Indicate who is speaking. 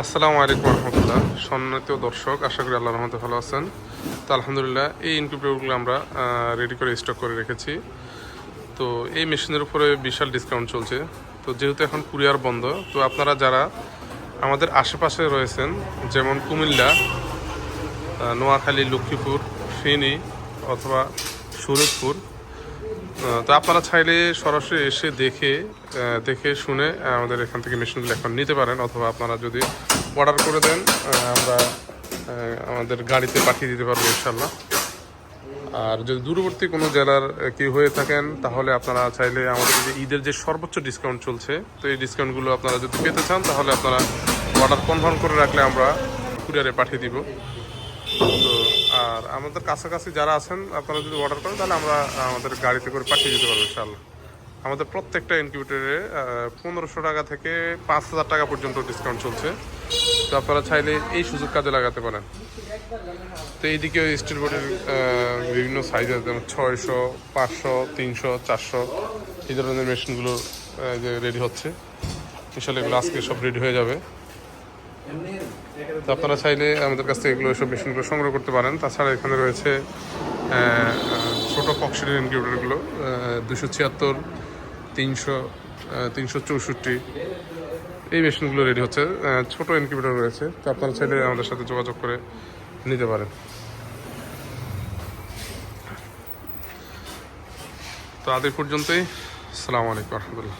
Speaker 1: আসসালামু আলাইকুম রহমতুল্লাহ। সম্মানিত দর্শক, আশা করি আল্লাহর রহমতে ভালো আছেন। তো আলহামদুলিল্লাহ, এই ইনকিউবেটরগুলো আমরা রেডি করে স্টক করে রেখেছি। তো এই মেশিনের উপরে বিশাল ডিসকাউন্ট চলছে। তো যেহেতু এখন কুরিয়ার বন্ধ, তো আপনারা যারা আমাদের আশেপাশে রয়েছেন, যেমন কুমিল্লা, নোয়াখালী, লক্ষ্মীপুর, ফেনী অথবা সুরজপুর, তো আপনারা চাইলে সরাসরি এসে দেখে শুনে আমাদের এখান থেকে মেশিনগুলো এখন নিতে পারেন, অথবা আপনারা যদি অর্ডার করে দেন আমরা আমাদের গাড়িতে পাঠিয়ে দিতে পারবো ইনশাল্লাহ। আর যদি দূরবর্তী কোনো জেলার কেউ হয়ে থাকেন, তাহলে আপনারা চাইলে আমাদের যে ঈদের যে সর্বোচ্চ ডিসকাউন্ট চলছে, তো এই ডিসকাউন্টগুলো আপনারা যদি পেতে চান, তাহলে আপনারা অর্ডার কনফার্ম করে রাখলে আমরা কুরিয়ারে পাঠিয়ে দিব। তো আর আমাদের কাছাকাছি যারা আছেন, আপনারা যদি অর্ডার করেন, তাহলে আমরা আমাদের গাড়িতে করে পাঠিয়ে দিতে পারবো ইনশাআল্লাহ। আমাদের প্রত্যেকটা ইনকিউবেটরে 1500 টাকা থেকে 5000 টাকা পর্যন্ত ডিসকাউন্ট চলছে। তো আপনারা চাইলে এই সুযোগ কাজে লাগাতে পারেন। তো এইদিকে স্টিল বোর্ডের বিভিন্ন সাইজ আছে, যেমন 600, 500, 300, 400 এই ধরনের মেশিনগুলো যে রেডি হচ্ছে। ইনশাআল্লাহ এগুলো আজকে সব রেডি হয়ে যাবে। তো আপনারা চাইলে আমাদের কাছ থেকে এগুলো সব মেশিনগুলো সংগ্রহ করতে পারেন। তাছাড়া এখানে রয়েছে ছোটো কক্সিডের ইনকিউবেটরগুলো 276, 300, 364 এই মেশিনগুলো রেডি হচ্ছে। ছোটো ইনকিউবেটর রয়েছে, তো আপনারা চাইলে আমাদের সাথে যোগাযোগ করে নিতে পারেন। তো আজ এই পর্যন্তই। আসসালামু আলাইকুম রহমতুল্লাহ।